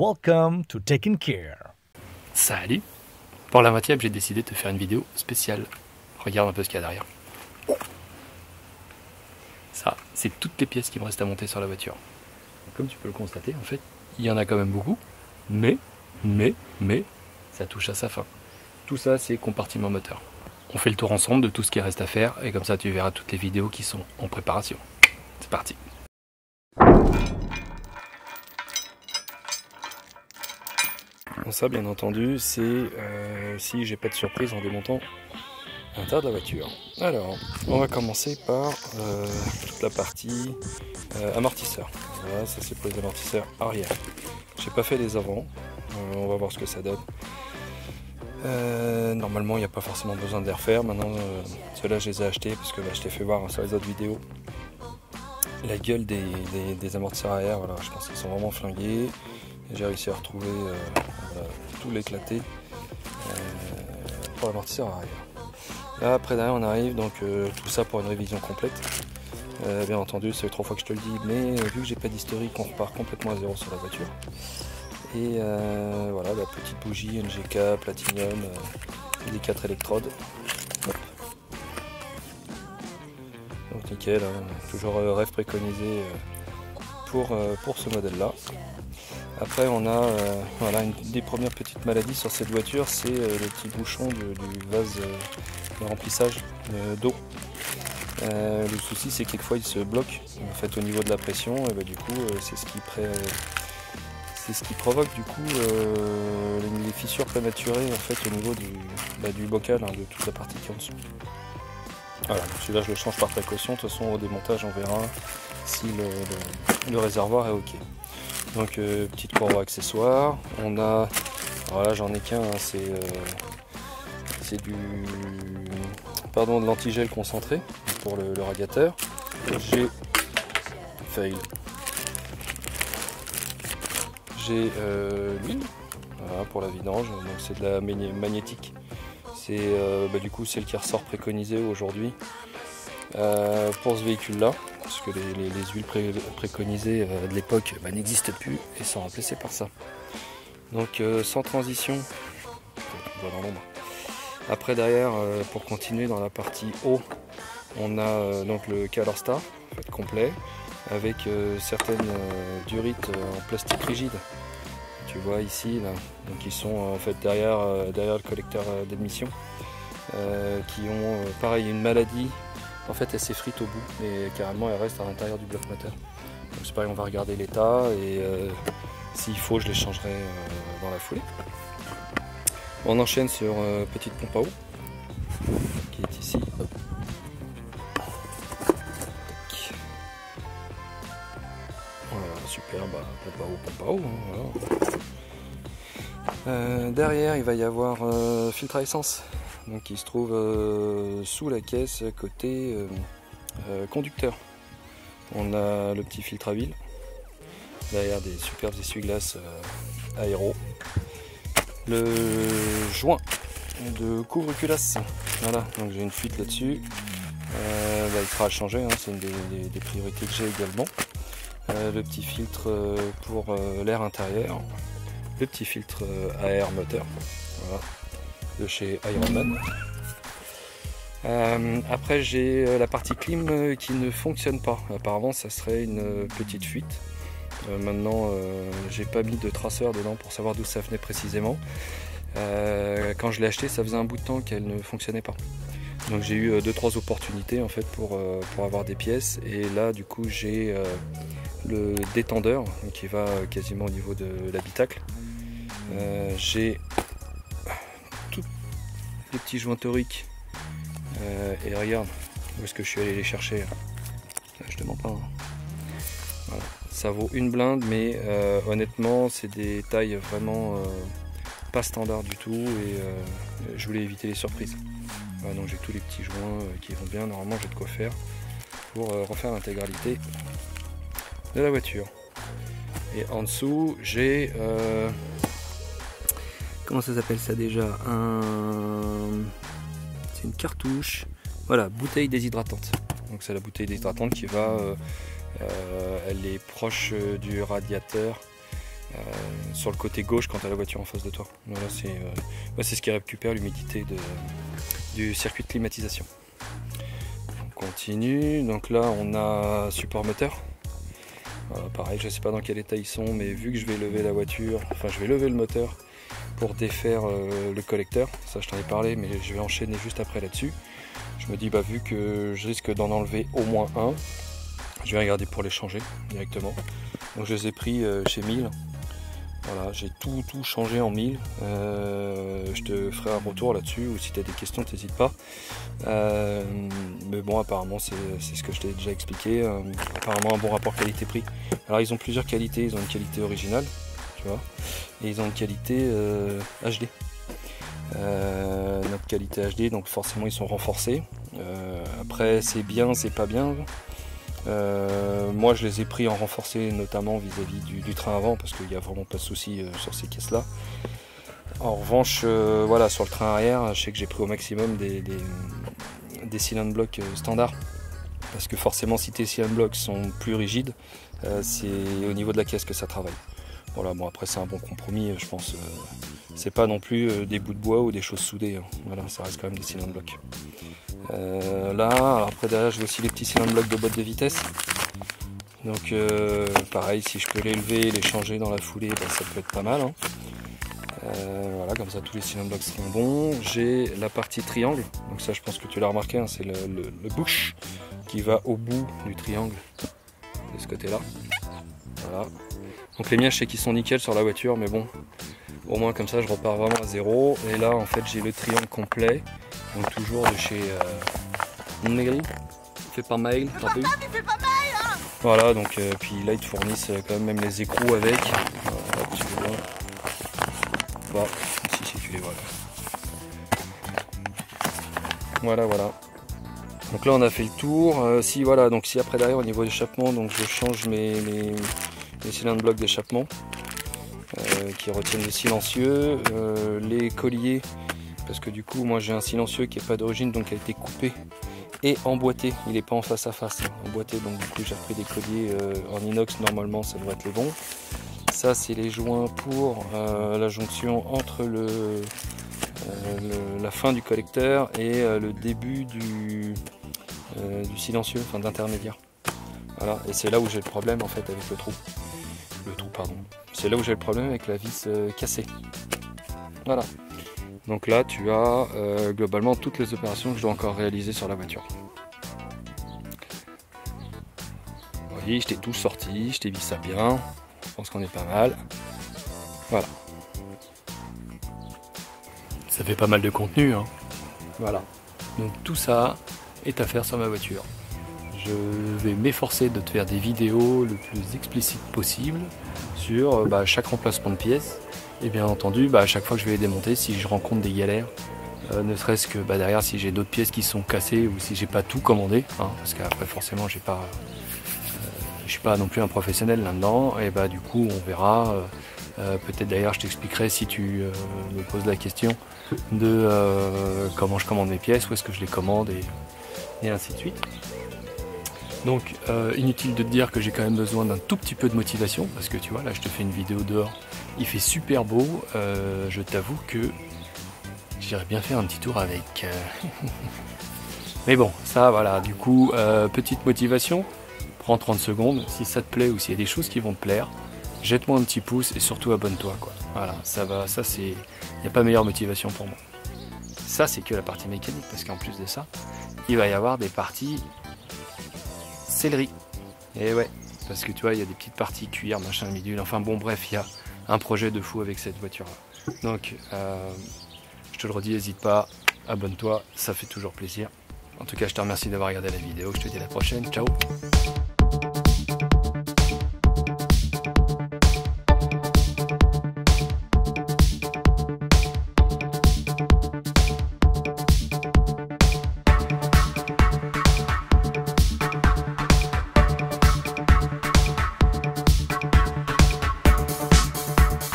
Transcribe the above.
Welcome to Taking Care. Salut! Pour la 20e, j'ai décidé de te faire une vidéo spéciale. Regarde un peu ce qu'il y a derrière. Ça, c'est toutes les pièces qui me restent à monter sur la voiture. Comme tu peux le constater, en fait, il y en a quand même beaucoup, mais, ça touche à sa fin. Tout ça, c'est compartiment moteur. On fait le tour ensemble de tout ce qui reste à faire, et comme ça, tu verras toutes les vidéos qui sont en préparation. C'est parti! Bon, ça, bien entendu, c'est si j'ai pas de surprise en démontant l'intérieur de la voiture. Alors, on va commencer par toute la partie amortisseur. Voilà, ça c'est pour les amortisseurs arrière. J'ai pas fait les avant, on va voir ce que ça donne. Normalement, il n'y a pas forcément besoin de les refaire. Maintenant, ceux-là, je les ai achetés parce que je t'ai fait voir sur les autres vidéos la gueule des amortisseurs arrière. Voilà, je pense qu'ils sont vraiment flingués. J'ai réussi à retrouver tout l'éclaté pour l'amortisseur arrière. Là, après derrière on arrive, donc tout ça pour une révision complète. Bien entendu, ça fait 3 fois que je te le dis, mais vu que j'ai pas d'historique, on repart complètement à zéro sur la voiture. Et voilà, la petite bougie NGK, platinium, les 4 électrodes. Hop. Donc nickel, hein, toujours rêve préconisé pour ce modèle-là. Après on a voilà, une des premières petites maladies sur cette voiture, c'est le petit bouchon du vase de remplissage d'eau. Le souci c'est que quelquefois il se bloque en fait, au niveau de la pression, et du coup c'est ce qui provoque du coup les fissures prématurées en fait, au niveau du bocal, hein, de toute la partie qui est en dessous. Voilà, celui-là je le change par précaution, de toute façon au démontage on verra si le réservoir est ok. Donc petite courroie accessoire, on a, alors là j'en ai qu'un, hein, c'est de l'antigel concentré pour le radiateur. J'ai l'huile, voilà, pour la vidange, donc c'est de la magnétique. C'est du coup celle qui ressort préconisée aujourd'hui pour ce véhicule là, parce que les huiles préconisées de l'époque n'existent plus et sont remplacées par ça. Donc sans transition, voilà, dans l'ombre. Après derrière, pour continuer dans la partie haut, on a donc le ColorStar en fait, complet, avec certaines durites en plastique rigide. Tu vois ici, là, donc ils sont en fait derrière le collecteur d'émission, qui ont pareil une maladie. En fait, elle s'effrite au bout, mais carrément elle reste à l'intérieur du bloc moteur. Donc c'est pareil, on va regarder l'état et s'il faut, je les changerai dans la foulée. On enchaîne sur petite pompe à eau qui est ici. Hop. Voilà, super, pompe à eau, hein, voilà. Derrière, il va y avoir filtre à essence, donc qui se trouve sous la caisse côté conducteur. On a le petit filtre à huile, derrière des superbes essuie-glaces aéro. Le joint de couvre-culasse, voilà, donc j'ai une fuite là-dessus, il sera à changer, hein, c'est une des priorités que j'ai également. Le petit filtre pour l'air intérieur, le petit filtre à air moteur, voilà, de chez Ironman. Après j'ai la partie clim qui ne fonctionne pas, apparemment ça serait une petite fuite. Maintenant j'ai pas mis de traceur dedans pour savoir d'où ça venait précisément. Quand je l'ai acheté, ça faisait un bout de temps qu'elle ne fonctionnait pas, donc j'ai eu 2-3 opportunités en fait pour avoir des pièces, et là du coup j'ai le détendeur qui va quasiment au niveau de l'habitacle. J'ai tous les petits joints toriques, et regarde où est-ce que je suis allé les chercher, là, je te mens pas, hein. Voilà. Ça vaut une blinde, mais honnêtement c'est des tailles vraiment pas standard du tout, et je voulais éviter les surprises. Voilà, donc j'ai tous les petits joints qui vont bien, normalement j'ai de quoi faire pour refaire l'intégralité de la voiture. Et en dessous j'ai comment ça s'appelle ça déjà, c'est une cartouche, voilà, bouteille déshydratante. Donc c'est la bouteille déshydratante qui va elle est proche du radiateur sur le côté gauche quand tu as la voiture en face de toi. Voilà, c'est ce qui récupère l'humidité du circuit de climatisation. On continue, donc là on a support moteur. Pareil, je ne sais pas dans quel état ils sont, mais vu que je vais lever la voiture, enfin je vais lever le moteur pour défaire le collecteur, ça je t'en ai parlé, mais je vais enchaîner juste après là-dessus. Je me dis, vu que je risque d'en enlever au moins un, je vais regarder pour les changer directement. Donc je les ai pris chez 1000. Voilà, j'ai tout changé en 1000. Je te ferai un retour là-dessus, ou si tu as des questions, n'hésite pas. Mais bon, apparemment, c'est ce que je t'ai déjà expliqué. Apparemment, un bon rapport qualité-prix. Alors, ils ont plusieurs qualités. Ils ont une qualité originale, tu vois, et ils ont une qualité HD. Notre qualité HD, donc forcément, ils sont renforcés. Après, c'est bien, c'est pas bien. Moi je les ai pris en renforcé, notamment vis-à-vis du train avant, parce qu'il n'y a vraiment pas de souci sur ces caisses là. En revanche, voilà, sur le train arrière, je sais que j'ai pris au maximum des cylinder blocks standards, parce que forcément si tes cylinder blocks sont plus rigides, c'est au niveau de la caisse que ça travaille. Voilà, bon après c'est un bon compromis, je pense. C'est pas non plus des bouts de bois ou des choses soudées, hein. Voilà, ça reste quand même des cylinder blocks. Là, après derrière, j'ai aussi les petits cylinder blocks de boîte de vitesse. Donc pareil, si je peux les lever et les changer dans la foulée, ça peut être pas mal, hein. Voilà, comme ça tous les cylinder blocks seront bons. J'ai la partie triangle, donc ça je pense que tu l'as remarqué, hein, c'est le bush qui va au bout du triangle de ce côté là. Voilà. Donc les miens je sais qu'ils sont nickel sur la voiture, mais bon, au moins comme ça je repars vraiment à zéro. Et là en fait j'ai le triangle complet, donc toujours de chez Mail. Fait par Mail, t'as vu ? Voilà, donc puis là ils te fournissent quand même les écrous avec. Voilà, tu les vois. Bah, si tu les vois là. Voilà. Donc là on a fait le tour. Si voilà, donc si après derrière au niveau d'échappement, donc je change mes cylindres blocs d'échappement qui retiennent le silencieux, les colliers, parce que du coup moi j'ai un silencieux qui n'est pas d'origine, donc qui a été coupé et emboîté, il n'est pas en face à face, hein, emboîté, donc du coup j'ai repris des colliers en inox, normalement ça devrait être les bons. Ça c'est les joints pour la jonction entre la fin du collecteur et le début du silencieux, enfin d'intermédiaire. Voilà, et c'est là où j'ai le problème en fait avec le trou. C'est là où j'ai le problème avec la vis cassée. Voilà. Donc là tu as globalement toutes les opérations que je dois encore réaliser sur la voiture. Oui, je t'ai tout sorti, je t'ai mis ça bien. Je pense qu'on est pas mal. Voilà. Ça fait pas mal de contenu, hein. Voilà. Donc tout ça est à faire sur ma voiture. Je vais m'efforcer de te faire des vidéos le plus explicites possible sur chaque remplacement de pièces. Et bien entendu, à chaque fois que je vais les démonter, si je rencontre des galères, ne serait-ce que derrière si j'ai d'autres pièces qui sont cassées ou si j'ai pas tout commandé, hein, parce qu'après forcément je suis pas non plus un professionnel là-dedans, et du coup on verra. Peut-être d'ailleurs je t'expliquerai si tu me poses la question de comment je commande mes pièces, où est-ce que je les commande et ainsi de suite. Donc inutile de te dire que j'ai quand même besoin d'un tout petit peu de motivation, parce que tu vois là je te fais une vidéo dehors, il fait super beau, je t'avoue que j'irais bien faire un petit tour avec. Mais bon, ça voilà, du coup petite motivation, prends 30 secondes, si ça te plaît ou s'il y a des choses qui vont te plaire, jette-moi un petit pouce et surtout abonne-toi quoi. Voilà, ça va, ça c'est, il n'y a pas meilleure motivation pour moi. Ça c'est que la partie mécanique, parce qu'en plus de ça, il va y avoir des parties céleri. Et ouais, parce que tu vois, il y a des petites parties cuir, machin, bidule. Enfin bon, bref, il y a un projet de fou avec cette voiture-là. Donc, je te le redis, n'hésite pas, abonne-toi, ça fait toujours plaisir. En tout cas, je te remercie d'avoir regardé la vidéo. Je te dis à la prochaine. Ciao.